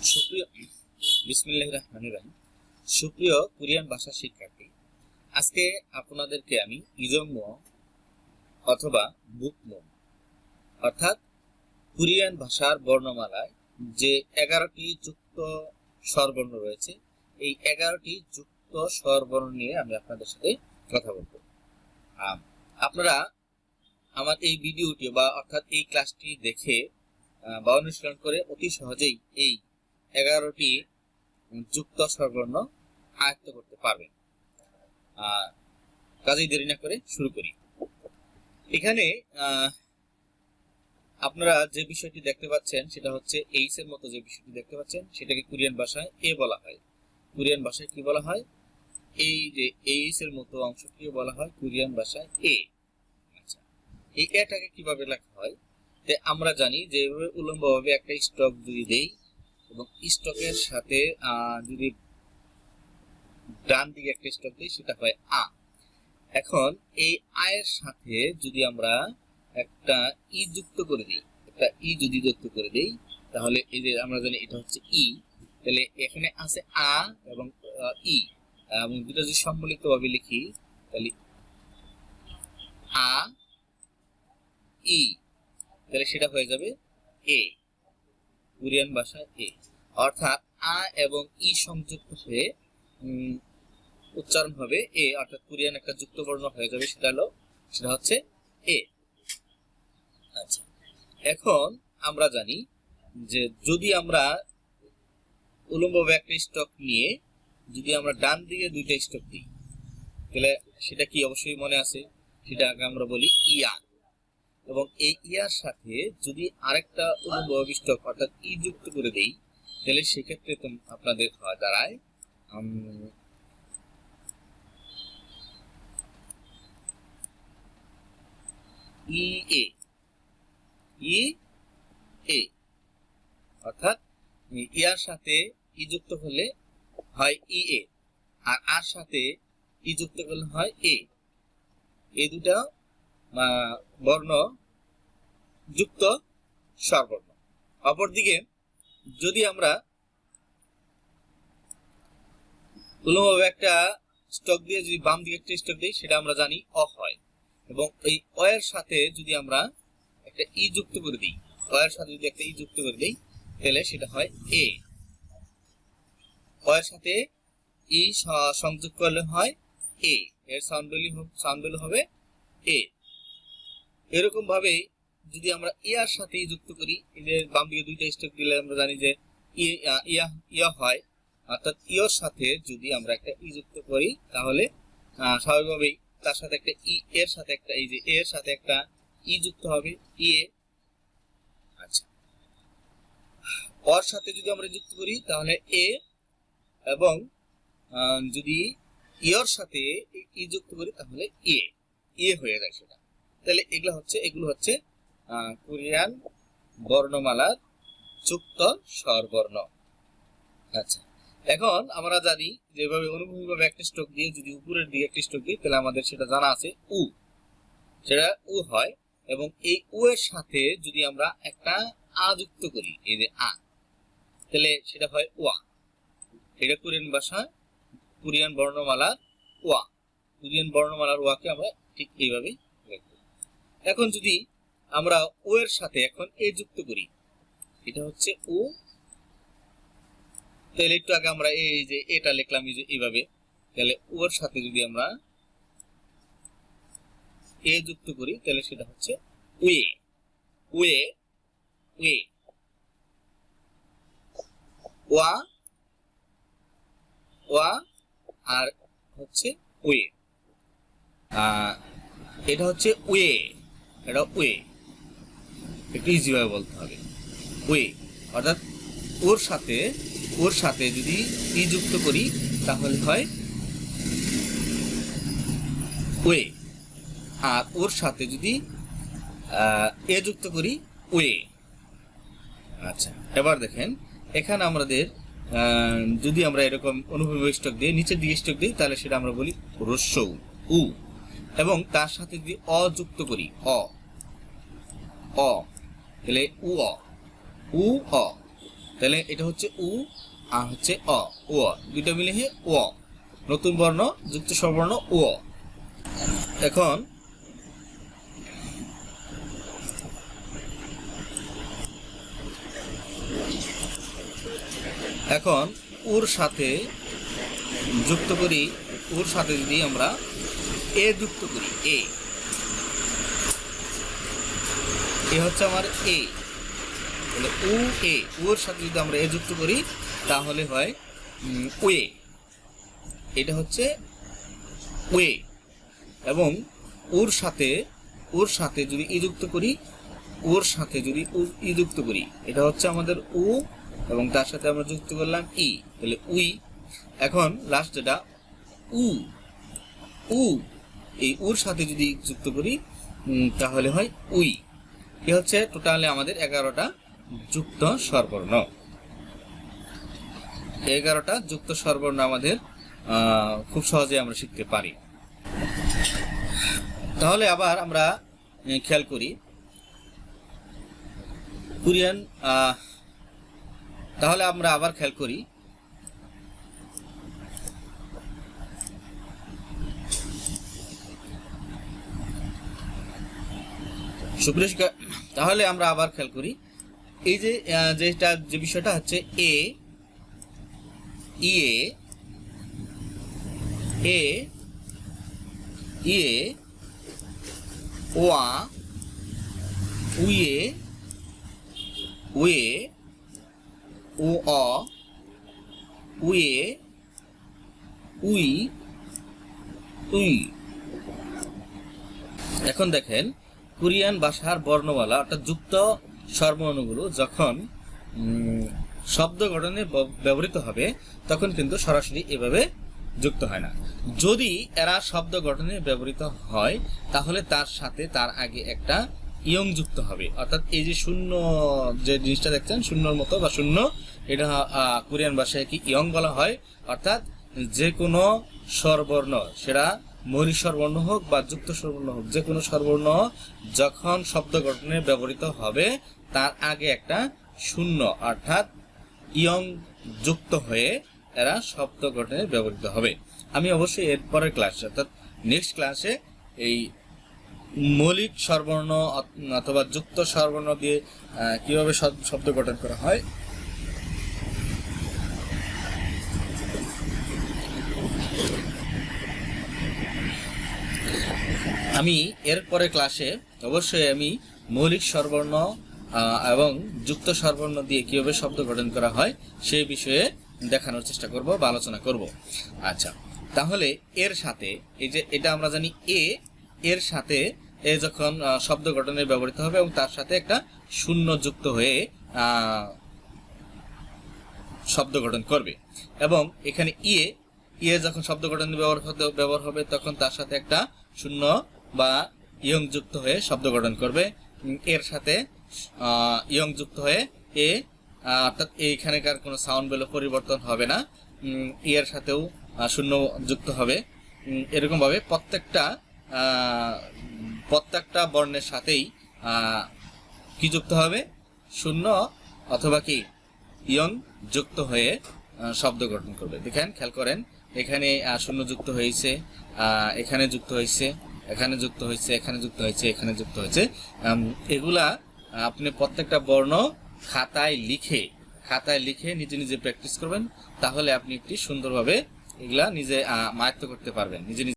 সুপ্রিয় বিসমিল্লাহির রহমানির রহিম সুপ্রিয় কোরিয়ান ভাষা শিক্ষার্থী, আজকে আপনাদেরকে আমি ইজংম অথবা বুকমো অর্থাৎ কোরিয়ান ভাষার বর্ণমালায় যে 11টি যুক্ত স্বরবর্ণ রয়েছে, এই 11টি যুক্ত স্বরবর্ণ নিয়ে আমি আপনাদের সাথে কথা বলবো। আপনারা আমার এই ভিডিওটি বা অর্থাৎ এই ক্লাসটি দেখে বা অনুশীলন করে অতি সহজেই এই 11টি যুক্ত স্বরবর্ণ আয়ত্ত করতে পারবেন। কাজেই দেরি না করে শুরু করি। এখানে আপনারা যে বিষয়টি দেখতে পাচ্ছেন সেটা হচ্ছে এইচ এর মতো যে বিষয়টি দেখতে পাচ্ছেন সেটাকে কোরিয়ান ভাষায় এ বলা হয়। কোরিয়ান ভাষায় কি বলা হয়? এই যে এইচ এর মতো অংশটিকে বলা হয় কোরিয়ান ভাষায় এ। আচ্ছা, এই এটাকে কিভাবে লেখা হয়? আমরা জানি যে উল্লম্বভাবে একটা স্টক যদি দেই এবং স্টকের সাথে যদি ডান দিকে একটা স্টক দিই সেটা হয় আ। এখন এই আয়ের সাথে যদি আমরা একটা ই যুক্ত করে দিই, একটা ই যদি যুক্ত করে দেই, তাহলে এই যে আমরা জানি এটা হচ্ছে ই, তাহলে এখানে আছে আ এবং ই, এবং দুটো যদি সম্মিলিত ভাবে লিখি তাহলে আ ই, তাহলে সেটা হয়ে যাবে এ। কোরিয়ান ভাষায় এ, অর্থাৎ আ এবং ই সংযুক্ত হয়ে উচ্চারণ হবে এ, অর্থাৎ কোরিয়ান একটা যুক্ত বর্ণ হয়ে যাবে, সেটা হচ্ছে এ। আচ্ছা, এখন আমরা জানি যে যদি আমরা উল্লম্বভাবে একটা স্টক নিয়ে যদি আমরা ডান দিকে দুইটা স্টক দিই তাহলে সেটা কি অবশ্যই মনে আছে, সেটা আগে আমরা বলি ইয়া, এবং এই ইয়ার সাথে যদি আরেকটা উল্লম্বভাবে স্টক অর্থাৎ ই যুক্ত করে দেই তাহলে সেক্ষেত্রে আপনাদের দাঁড়ায় ই এ, ই এ, অর্থাৎ ইয়ার সাথে ই যুক্ত হলে হয় ই এ, আর সাথে ই যুক্ত করলে হয় এ। এই দুটা বর্ণ যুক্ত স্বরবর্ণ। অপরদিকে যদি আমরা উল্লম্বভাবে একটা স্টক দিয়ে যদি বাম দিকে একটা স্টক দিই সেটা আমরা জানি অ হয়, এবং এই অ এর সাথে যদি আমরা একটা ই যুক্ত করে দিই, অ এর সাথে যদি একটা ই যুক্ত করে দিই তাহলে সেটা হয় এ। অ এর সাথে ই সংযোগ করলে হয় এ, এর সাউন্ড ভ্যালু হবে এ। এরকম ভাবে যদি আমরা ইয়ার সাথে যুক্ত করি, এদের বাম দিকে দুইটা স্টক দিলে আমরা জানি যে ইয়া হয়, অর্থাৎ ইয়র সাথে যদি আমরা একটা ই যুক্ত করি তাহলে স্বাভাবিকভাবেই তার সাথে একটা ই এর সাথে একটা এই যে এর সাথে একটা ই যুক্ত হবে ই এ। আচ্ছা, ওর সাথে যদি আমরা যুক্ত করি তাহলে এ, এবং যদি ইয়র সাথে ই যুক্ত করি তাহলে এ হয়ে যায় সেটা। তাহলে এগুলো হচ্ছে কোরিয়ান বর্ণমালার যুক্ত স্বরবর্ণ। আচ্ছা, এখন আমরা জানি যেভাবে অনুভূমিকভাবে একটা স্ট্রোক দিয়ে যদি উপরের দিকে একটা স্ট্রোক দিই তাহলে আমাদের সেটা জানা আছে উ, সেটা উ হয়, এবং এই উ এর সাথে যদি আমরা একটা আ যুক্ত করি, এই যে আ, তাহলে সেটা হয় ওয়া। এটা কোরিয়ান ভাষা, কোরিয়ান বর্ণমালার ওয়া। কোরিয়ান বর্ণমালার ওয়াকে আমরা ঠিক এইভাবে লিখব। এখন যদি আমরা ও এর সাথে এখন এ যুক্ত করি, এটা হচ্ছে ও, তাহলে একটু আগে আমরা এই যে এটা লিখলাম এই যে এইভাবে, তাহলে ও এর সাথে যদি আমরা এ যুক্ত করি তাহলে সেটা হচ্ছে ওয়ে, ওয়ে, ওয়ে, ওয়া, ওয়া, আর হচ্ছে ওয়ে। এটা হচ্ছে ওয়ে, এটা ওয়ে, একটু ইজি ভাবে বলতে হবে ওয়ে, অর্থাৎ ওর সাথে যদি ই যুক্ত করি তাহলে হয় ওয়ে, আর ওর সাথে যদি এ যুক্ত করি ওয়ে। আচ্ছা, এবার দেখেন এখানে আমাদের যদি আমরা এরকম অনুভূমিক স্টক দিই, নিচের দিকে স্টক দিই তাহলে সেটা আমরা বলি হ্রস্ব উ, এবং তার সাথে যদি অ যুক্ত করি অ, তাহলে উ অ, উ অ, তাহলে এটা হচ্ছে উ আর হচ্ছে অ, ও দুইটা মিলে ও, নতুন বর্ণ যুক্ত স্বরবর্ণ ও। এখন উর সাথে যুক্ত করি, উর সাথে যদি আমরা এ যুক্ত করি, এ হচ্ছে আমার এ, তাহলে উ এ, উর সাথে যদি আমরা এ যুক্ত করি তাহলে হয় ওয়ে, এটা হচ্ছে ওয়ে। এবং ওর সাথে যদি ই যুক্ত করি, ওর সাথে যদি ই যুক্ত করি, এটা হচ্ছে আমাদের উ, এবং তার সাথে আমরা যুক্ত করলাম ই, তাহলে উই। এখন লাস্ট যেটা উ, উ এই উর সাথে যদি যুক্ত করি তাহলে হয় উই। এ হচ্ছে টোটালি আমাদের 11টা যুক্ত স্বরবর্ণ। 11টা যুক্ত স্বরবর্ণ আমাদের খুব সহজে আমরা শিখতে পারি। তাহলে আবার আমরা খেয়াল করি কোরিয়ান, তাহলে আমরা আবার খেয়াল করি সুপ্রিয়, তাহলে আমরা আবার খেয়াল করি এই যে যেটা যে বিষয়টা হচ্ছে এ, ইয়ে, এ, ইয়ে, ওয়া, উয়ে, উয়ে, ও অ, উয়ে, উই, উই। এখন দেখেন কোরিয়ান ভাষার বর্ণমালা অর্থাৎ যুক্ত স্বরবর্ণগুলো যখন শব্দ গঠনে ব্যবহৃত হবে তখন কিন্তু সরাসরি এভাবে যুক্ত হয় না। যদি এরা শব্দ গঠনে ব্যবহৃত হয় তাহলে তার সাথে তার আগে একটা ইয়ং যুক্ত হবে, অর্থাৎ এই যে শূন্য যে জিনিসটা দেখছেন শূন্যর মতো বা শূন্য, এটা কোরিয়ান ভাষায় কি ইয়ং বলা হয়। অর্থাৎ যে কোনো স্বরবর্ণ, সেটা মৌলিক স্বরবর্ণ হোক বা যুক্ত স্বরবর্ণ হোক, যে কোনো স্বরবর্ণ যখন শব্দ গঠনে ব্যবহৃত হবে তার আগে একটা শূন্য অর্থাৎ ইয়ং যুক্ত হয়ে এরা শব্দ গঠনে ব্যবহৃত হবে। আমি অবশ্যই এর পরের ক্লাসে অর্থাৎ নেক্সট ক্লাসে এই মৌলিক স্বরবর্ণ অথবা যুক্ত স্বরবর্ণ দিয়ে কিভাবে শব্দ গঠন করা হয় আমি এর পরের ক্লাসে অবশ্যই আমি মৌলিক স্বরবর্ণ এবং যুক্ত স্বরবর্ণ দিয়ে কিভাবে শব্দ গঠন করা হয় সেই বিষয়ে দেখানোর চেষ্টা করব বা আলোচনা করব। আচ্ছা, তাহলে এর সাথে এই যে এটা আমরা জানি এ, এর সাথে এ যখন শব্দ গঠনে ব্যবহৃত হবে এবং তার সাথে একটা শূন্য যুক্ত হয়ে শব্দ গঠন করবে, এবং এখানে ইয়ে, ইয়ে যখন শব্দ গঠনে ব্যবহার হবে তখন তার সাথে একটা শূন্য বা ইয়ং যুক্ত হয়ে শব্দ গঠন করবে। এর সাথে ইয়ং যুক্ত হয়ে এ, অর্থাৎ এইখানেকার কোনো সাউন্ড বেলো পরিবর্তন হবে না, এর সাথেও শূন্য যুক্ত হবে। এরকম ভাবে প্রত্যেকটা বর্ণের সাথেই কি যুক্ত হবে, শূন্য অথবা কি ইয়ং যুক্ত হয়ে শব্দ গঠন করবে। দেখেন, খেয়াল করেন, এখানে শূন্য যুক্ত হয়েছে, এখানে যুক্ত হয়েছে, এখানে যুক্ত হয়েছে, এখানে যুক্ত হয়েছে, এখানে যুক্ত হয়েছে। এগুলা আপনি প্রত্যেকটা বর্ণ খাতায় লিখে নিজে নিজে প্র্যাকটিস করবেন, তাহলে আপনি একটি সুন্দরভাবে এগুলা নিজে আয়ত্ত করতে পারবেন নিজে নিজে।